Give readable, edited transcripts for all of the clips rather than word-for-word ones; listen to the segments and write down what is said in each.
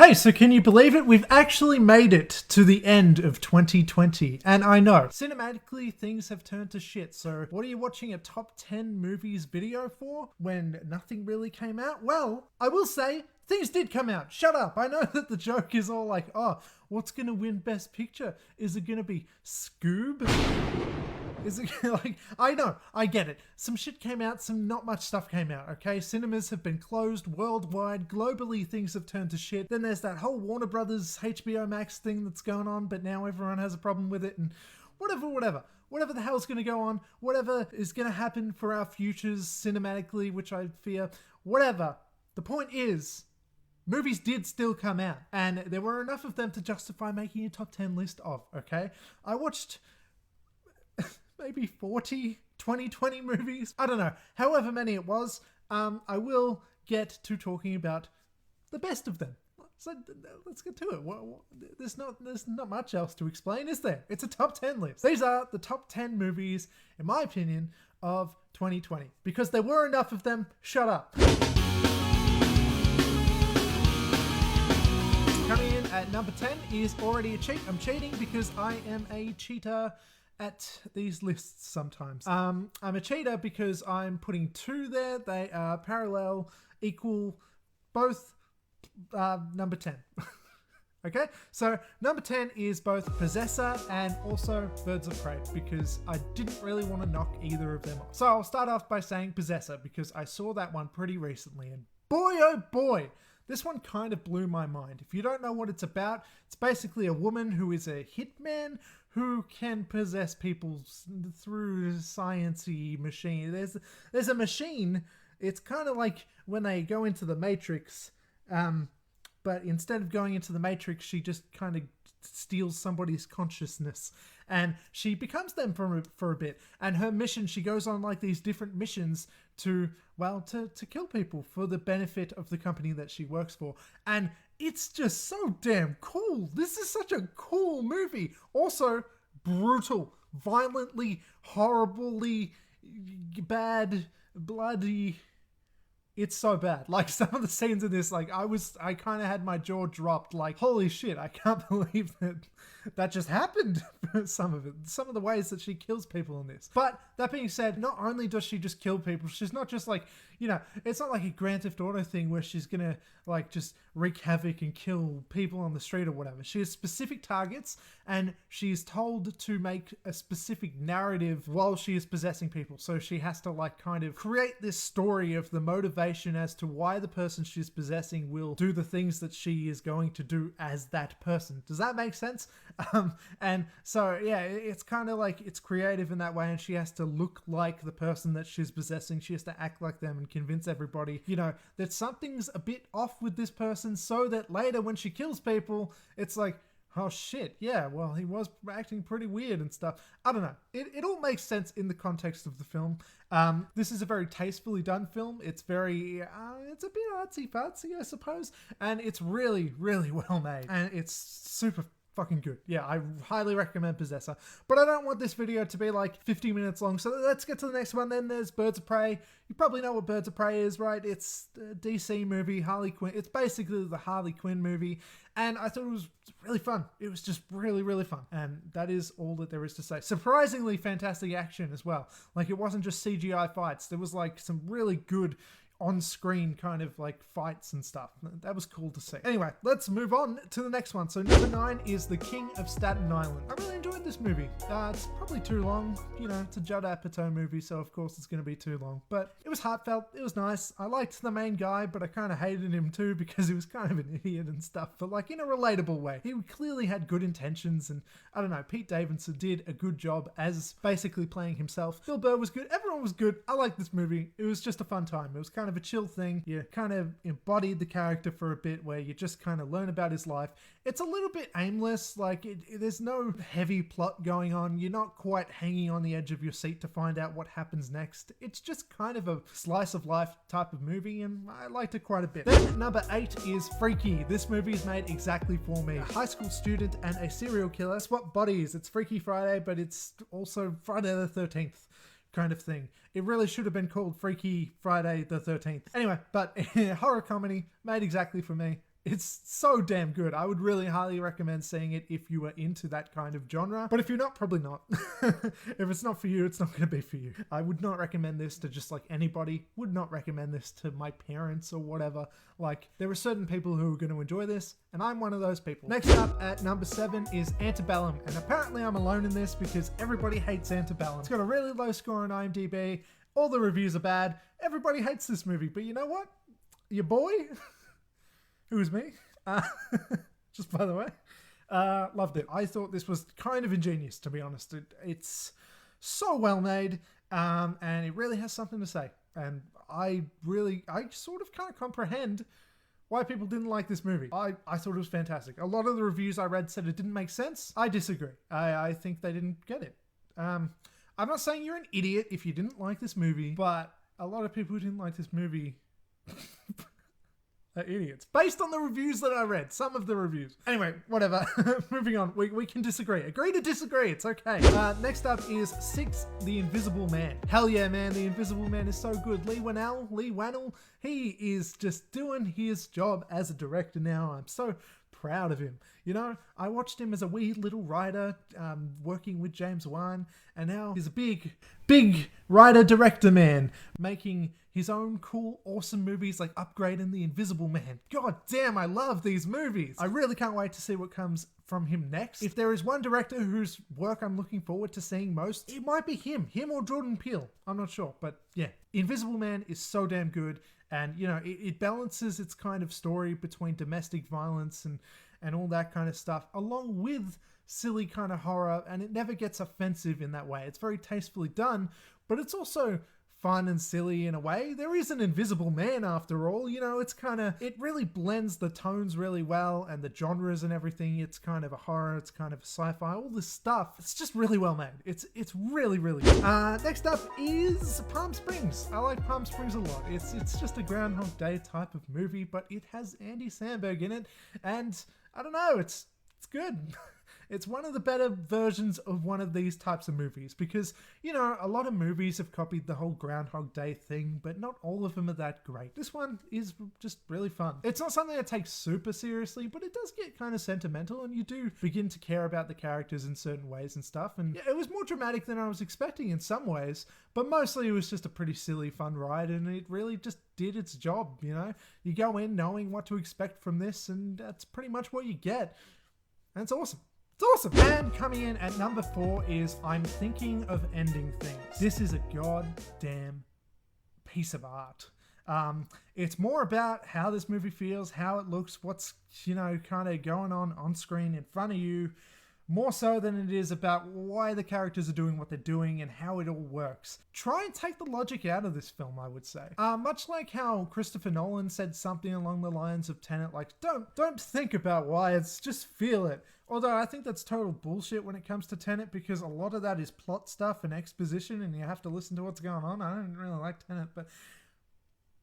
Hey, so can you believe it? We've actually made it to the end of 2020. And I know, cinematically, things have turned to shit. So what are you watching a top 10 movies video for when nothing really came out? Well, I will say, things did come out. Shut up. I know that the joke is all like, oh, what's going to win Best Picture? Is it going to be Scoob? Is it like, I know, I get it. Some shit came out, some not much stuff came out, okay? Cinemas have been closed worldwide. Globally, things have turned to shit. Then there's that whole Warner Brothers HBO Max thing that's going on, but now everyone has a problem with it and whatever. Whatever the hell's going to go on, whatever is going to happen for our futures cinematically, which I fear, whatever. The point is, movies did still come out, and there were enough of them to justify making a top 10 list of, okay? I watched maybe 40 2020 movies. I don't know. However many it was, I will get to talking about the best of them. So let's get to it. There's not much else to explain, is there? It's a top 10 list. These are the top 10 movies, in my opinion, of 2020. Because there were enough of them, shut up. Coming in at number 10 is already a cheat. I'm cheating because I am a cheater at these lists sometimes. I'm a cheater because I'm putting two there. They are parallel, equal, both number 10. Okay, so number 10 is both Possessor and also Birds of Prey because I didn't really want to knock either of them off. So I'll start off by saying Possessor because I saw that one pretty recently and boy oh boy, this one kind of blew my mind. If you don't know what it's about, it's basically a woman who is a hitman who can possess people through science-y machine. There's a machine. It's kind of like when they go into the Matrix, but instead of going into the Matrix, she just kind of steals somebody's consciousness and she becomes them for a bit. And her mission, she goes on like these different missions to kill people for the benefit of the company that she works for. And it's just so damn cool. This is such a cool movie. Also, brutal, violently, horribly bad, bloody. It's so bad. Like some of the scenes in this, like I kind of had my jaw dropped. Like, holy shit, I can't believe that just happened. Some of the ways that she kills people in this. But that being said, not only does she just kill people, she's not just like, it's not like a Grand Theft Auto thing where she's gonna like just wreak havoc and kill people on the street or whatever. She has specific targets and she's told to make a specific narrative while she is possessing people. So she has to like kind of create this story of the motivation as to why the person she's possessing will do the things that she is going to do as that person. Does that make sense? And so yeah, it's kind of like it's creative in that way, and she has to look like the person that she's possessing. She has to act like them and convince everybody, that something's a bit off with this person, so that later when she kills people, it's like, oh shit, yeah, well, he was acting pretty weird and stuff. I don't know. It all makes sense in the context of the film. This is a very tastefully done film. It's very, it's a bit artsy-fartsy, I suppose. And it's really, really well made. And it's super fucking good. Yeah, I highly recommend Possessor. But I don't want this video to be like 50 minutes long, so let's get to the next one. Then there's Birds of Prey. You probably know what Birds of Prey is, right? It's a DC movie, Harley Quinn. It's basically the Harley Quinn movie, and I thought it was really fun. It was just really, really fun, and that is all that there is to say. Surprisingly fantastic action as well. Like, it wasn't just CGI fights. There was like some really good on-screen kind of like fights and stuff. That was cool to see. Anyway, let's move on to the next one. So number 9 is The King of Staten Island. I really enjoyed this movie. It's probably too long. It's a Judd Apatow movie, so of course it's going to be too long. But it was heartfelt. It was nice. I liked the main guy, but I kind of hated him too because he was kind of an idiot and stuff, but like in a relatable way. He clearly had good intentions, and I don't know, Pete Davidson did a good job as basically playing himself. Bill Burr was good. Everyone was good. I liked this movie. It was just a fun time. It was kind of a chill thing. You kind of embodied the character for a bit where you just kind of learn about his life. It's a little bit aimless. Like there's no heavy plot going on. You're not quite hanging on the edge of your seat to find out what happens next. It's just kind of a slice of life type of movie, and I liked it quite a bit. Then number 8 is Freaky. This movie is made exactly for me. A high school student and a serial killer swap bodies. It's Freaky Friday, but it's also Friday the 13th. Kind of thing. It really should have been called Freaky Friday the 13th. Anyway, but horror comedy made exactly for me. It's so damn good. I would really highly recommend seeing it if you are into that kind of genre. But if you're not, probably not. If it's not for you, it's not going to be for you. I would not recommend this to just like anybody. Would not recommend this to my parents or whatever. Like, there are certain people who are going to enjoy this, and I'm one of those people. Next up at number 7 is Antebellum. And apparently I'm alone in this because everybody hates Antebellum. It's got a really low score on IMDb. All the reviews are bad. Everybody hates this movie. But you know what? Your boy... Who's me? Just by the way. Loved it. I thought this was kind of ingenious, to be honest. It's so well made, and it really has something to say. And I sort of can't comprehend why people didn't like this movie. I thought it was fantastic. A lot of the reviews I read said it didn't make sense. I disagree. I think they didn't get it. I'm not saying you're an idiot if you didn't like this movie, but a lot of people who didn't like this movie... They're idiots. Based on the reviews that I read. Some of the reviews. Anyway, whatever. Moving on. We can disagree. Agree to disagree. It's okay. Next up is 6, The Invisible Man. Hell yeah, man. The Invisible Man is so good. Lee Wannell, he is just doing his job as a director now. I'm so proud of him. You know, I watched him as a wee little writer working with James Wan, and now he's a big writer-director man making his own cool, awesome movies like Upgrade and The Invisible Man. God damn, I love these movies. I really can't wait to see what comes from him next. If there is one director whose work I'm looking forward to seeing most, it might be him or Jordan Peele. I'm not sure, but yeah. Invisible Man is so damn good, and you know, it balances its kind of story between domestic violence and all that kind of stuff, along with silly kind of horror, and it never gets offensive in that way. It's very tastefully done, but it's also fun and silly in a way. There is an invisible man after all, you know, it really blends the tones really well and the genres and everything. It's kind of a horror, it's kind of a sci-fi, all this stuff. It's just really well made. It's really, really good. Next up is Palm Springs. I like Palm Springs a lot. It's just a Groundhog Day type of movie, but it has Andy Samberg in it, and I don't know, it's good. It's one of the better versions of one of these types of movies because, you know, a lot of movies have copied the whole Groundhog Day thing, but not all of them are that great. This one is just really fun. It's not something I take super seriously, but it does get kind of sentimental, and you do begin to care about the characters in certain ways and stuff. And yeah, it was more dramatic than I was expecting in some ways, but mostly it was just a pretty silly, fun ride, and it really just did its job, you know? You go in knowing what to expect from this, and that's pretty much what you get. And it's awesome. It's awesome. And coming in at number 4 is I'm Thinking of Ending Things. This is a goddamn piece of art. It's more about how this movie feels, how it looks, what's, you know, kind of going on screen in front of you, more so than it is about why the characters are doing what they're doing and how it all works. Try and take the logic out of this film, I would say. Much like how Christopher Nolan said something along the lines of Tenet, like, don't think about why, it's just feel it. Although I think that's total bullshit when it comes to Tenet, because a lot of that is plot stuff and exposition and you have to listen to what's going on. I don't really like Tenet, but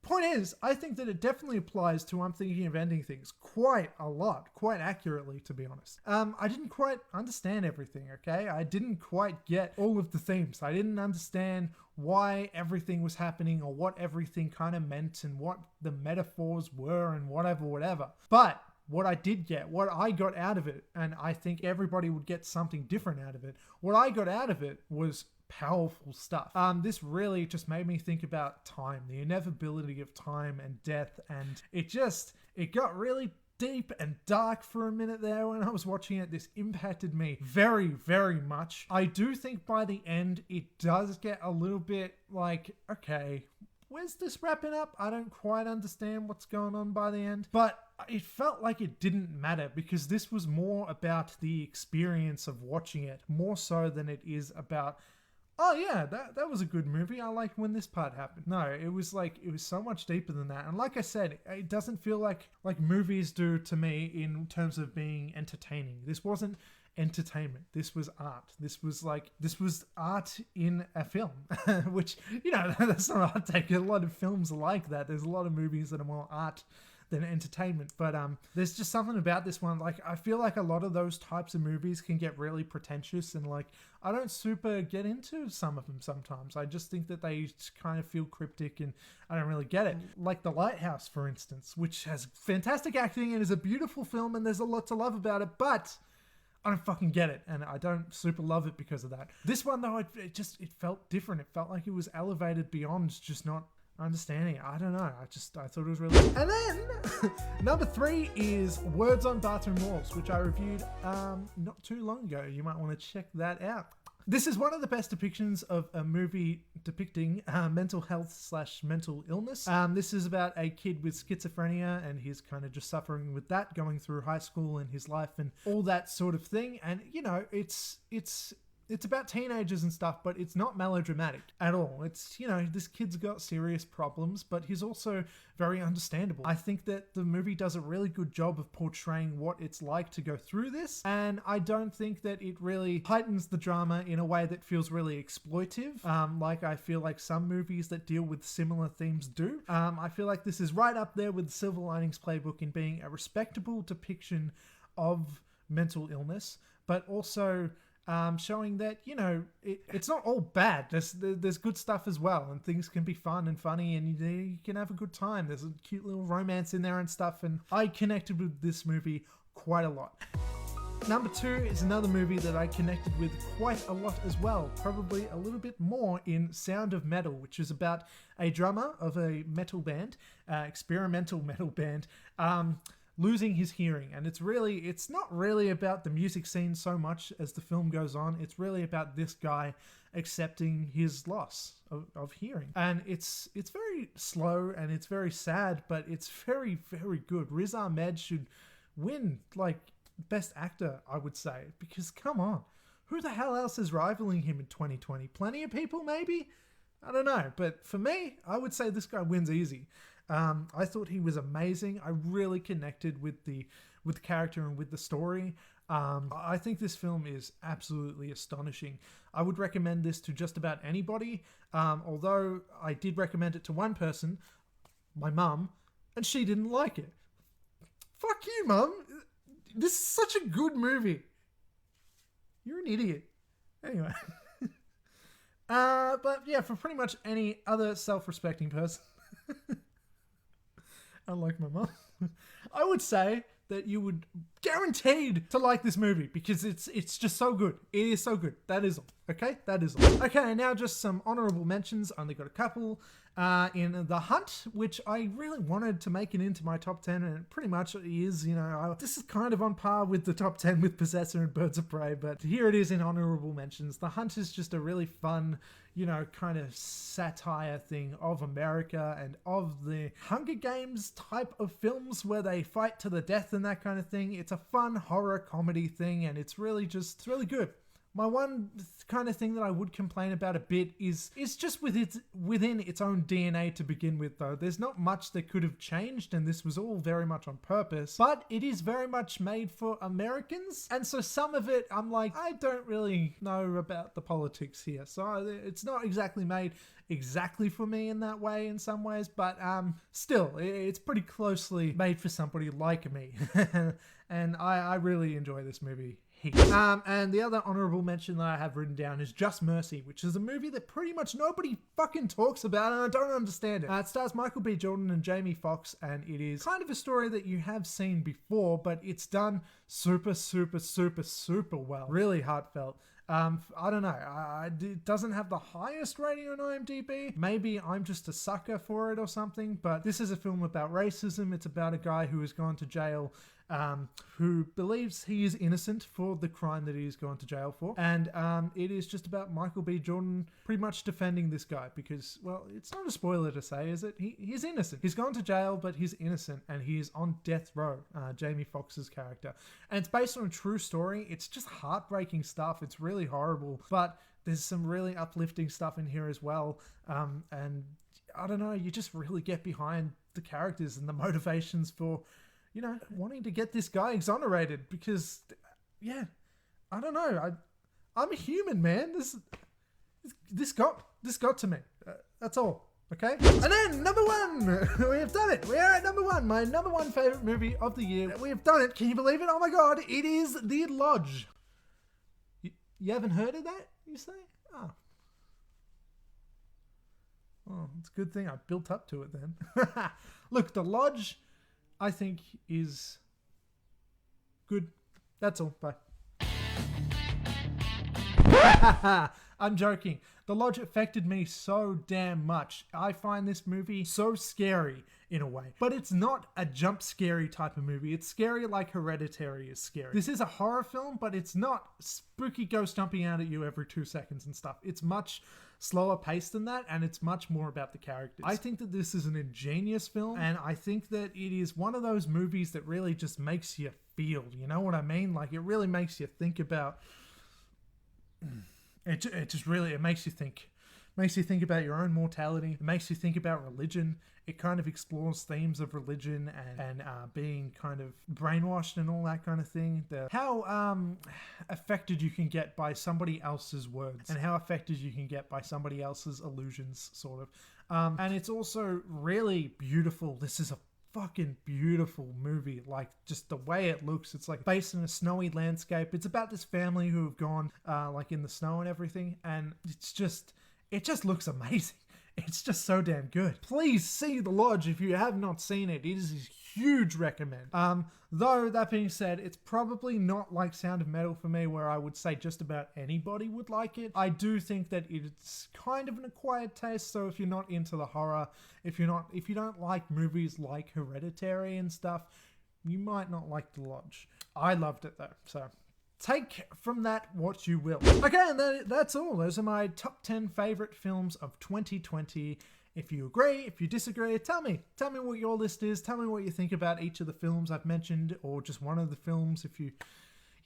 point is, I think that it definitely applies to I'm Thinking of Ending Things quite a lot, quite accurately, to be honest. I didn't quite understand everything, okay? I didn't quite get all of the themes. I didn't understand why everything was happening or what everything kind of meant and what the metaphors were and whatever. But what I did get, what I got out of it, and I think everybody would get something different out of it, what I got out of it was powerful stuff. This really just made me think about time, the inevitability of time and death, and it got really deep and dark for a minute there when I was watching it. This impacted me very, very much. I do think by the end, it does get a little bit like, okay, where's this wrapping up? I don't quite understand what's going on by the end, but it felt like it didn't matter because this was more about the experience of watching it, more so than it is about, oh yeah, that was a good movie. I like when this part happened. No, it was so much deeper than that. And like I said, it doesn't feel like movies do to me in terms of being entertaining. This wasn't entertainment. This was art. This was art in a film, which, you know, that's not a hot take. A lot of films are like that. There's a lot of movies that are more art than entertainment. But there's just something about this one. Like, I feel like a lot of those types of movies can get really pretentious, and like, I don't super get into some of them sometimes. I just think that they kind of feel cryptic and I don't really get it. Like The Lighthouse, for instance, which has fantastic acting and is a beautiful film and there's a lot to love about it, but I don't fucking get it, and I don't super love it because of that. This one, though, it felt different. It felt like it was elevated beyond just not understanding it. I don't know. I thought it was really good. And then number 3 is Words on Bathroom Walls, which I reviewed not too long ago. You might want to check that out. This is one of the best depictions of a movie depicting mental health / mental illness. This is about a kid with schizophrenia, and he's kind of just suffering with that, going through high school and his life and all that sort of thing. And, you know, it's about teenagers and stuff, but it's not melodramatic at all. It's, you know, this kid's got serious problems, but he's also very understandable. I think that the movie does a really good job of portraying what it's like to go through this, and I don't think that it really heightens the drama in a way that feels really exploitive, like I feel like some movies that deal with similar themes do. I feel like this is right up there with Silver Linings Playbook in being a respectable depiction of mental illness, but also showing that, you know, it's not all bad. There's good stuff as well, and things can be fun and funny, and you can have a good time. There's a cute little romance in there and stuff, and I connected with this movie quite a lot. Number 2 is another movie that I connected with quite a lot as well, probably a little bit more, in Sound of Metal, which is about a drummer of a metal band, experimental metal band, losing his hearing. And it's not really about the music scene so much as the film goes on. It's really about this guy accepting his loss of hearing. And it's very slow and it's very sad, but it's very, very good. Riz Ahmed should win, like, Best Actor, I would say, because come on, who the hell else is rivaling him in 2020? Plenty of people, maybe? I don't know. But for me, I would say this guy wins easy. I thought he was amazing. I really connected with the character and with the story. I think this film is absolutely astonishing. I would recommend this to just about anybody, although I did recommend it to one person, my mum, and she didn't like it. Fuck you, Mum. This is such a good movie. You're an idiot. Anyway. But yeah, for pretty much any other self-respecting person, unlike my mum, I would say that you would guaranteed to like this movie because it's just so good. It is so good. That is all. Okay? That is all. Okay, now just some honorable mentions. Only got a couple. In The Hunt, which I really wanted to make it into my top 10, and it pretty much is, you know, this is kind of on par with the top 10 with Possessor and Birds of Prey, but here it is in honorable mentions. The Hunt is just a really fun, you know, kind of satire thing of America and of the Hunger Games type of films where they fight to the death and that kind of thing. It's a fun horror comedy thing, and it's really good. My one kind of thing that I would complain about a bit is just within its own DNA to begin with, though. There's not much that could have changed, and this was all very much on purpose, but it is very much made for Americans, and so some of it, I'm like, I don't really know about the politics here, so it's not exactly made exactly for me in that way in some ways, but still, it's pretty closely made for somebody like me, and I really enjoy this movie. And the other honorable mention that I have written down is Just Mercy, which is a movie that pretty much nobody fucking talks about, and I don't understand it. It stars Michael B. Jordan and Jamie Foxx, and it is kind of a story that you have seen before, but it's done super, super, super, super well. Really heartfelt. I don't know. It doesn't have the highest rating on IMDb. Maybe I'm just a sucker for it or something, but this is a film about racism. It's about a guy who has gone to jail, who believes he is innocent for the crime that he's gone to jail for. And it is just about Michael B. Jordan pretty much defending this guy because, well, it's not a spoiler to say, is it? He's innocent. He's gone to jail, but he's innocent, and he is on death row, Jamie Foxx's character. And it's based on a true story. It's just heartbreaking stuff. It's really horrible, but there's some really uplifting stuff in here as well. And I don't know, you just really get behind the characters and the motivations for, you know, wanting to get this guy exonerated because, yeah, I don't know. I'm a human, man. This got to me. That's all. Okay? And then, number one! We have done it! We are at number one! My number one favorite movie of the year. We have done it! Can you believe it? Oh my god, it is The Lodge! You haven't heard of that, you say? Oh. Oh, it's a good thing I built up to it then. Look, The Lodge, I think, is good. That's all. Bye. I'm joking. The Lodge affected me so damn much. I find this movie so scary in a way. But it's not a jump scary type of movie. It's scary like Hereditary is scary. This is a horror film, but it's not spooky ghost jumping out at you every 2 seconds and stuff. It's much slower paced than that, and it's much more about the characters. I think that this is an ingenious film, and I think that it is one of those movies that really just makes you feel, you know what I mean? Like, it really makes you think about... It just really, it makes you think. Makes you think about your own mortality. It makes you think about religion. It kind of explores themes of religion and being kind of brainwashed and all that kind of thing. How affected you can get by somebody else's words and how affected you can get by somebody else's illusions, sort of. And it's also really beautiful. This is a fucking beautiful movie. Like, just the way it looks, it's like based in a snowy landscape. It's about this family who have gone like in the snow and everything, and it just looks amazing. It's just so damn good. Please see The Lodge if you have not seen it. It is a huge recommend. Though, that being said, it's probably not like Sound of Metal for me, where I would say just about anybody would like it. I do think that it's kind of an acquired taste, so if you're not into the horror, if you don't like movies like Hereditary and stuff, you might not like The Lodge. I loved it though, so... take from that what you will. Okay, and that's all. Those are my top 10 favorite films of 2020. If you agree, if you disagree, tell me what your list is. Tell me what you think about each of the films I've mentioned, or just one of the films. If you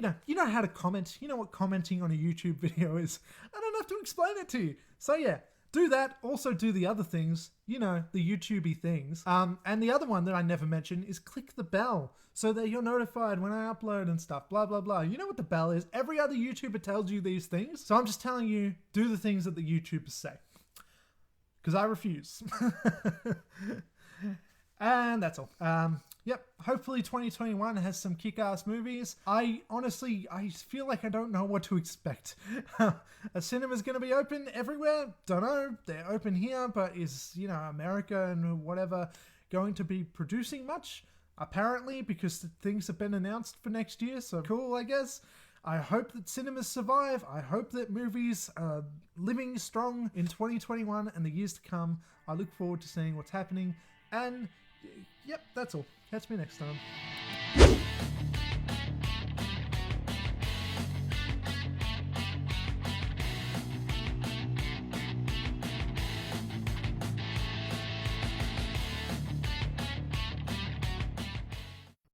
know how to comment. You know what commenting on a YouTube video is. I don't have to explain it to you. So yeah, do that. Also do the other things, you know, the YouTubey things. And the other one that I never mentioned is click the bell so that you're notified when I upload and stuff, blah, blah, blah. You know what the bell is. Every other YouTuber tells you these things. So I'm just telling you, do the things that the YouTubers say. Because I refuse. And that's all. Yep, hopefully 2021 has some kick-ass movies. I feel like I don't know what to expect. A cinema's going to be open everywhere? Don't know. They're open here, but is, you know, America and whatever going to be producing much? Apparently, because things have been announced for next year, so cool, I guess. I hope that cinemas survive. I hope that movies are living strong in 2021 and the years to come. I look forward to seeing what's happening. And, yep, that's all. Catch me next time.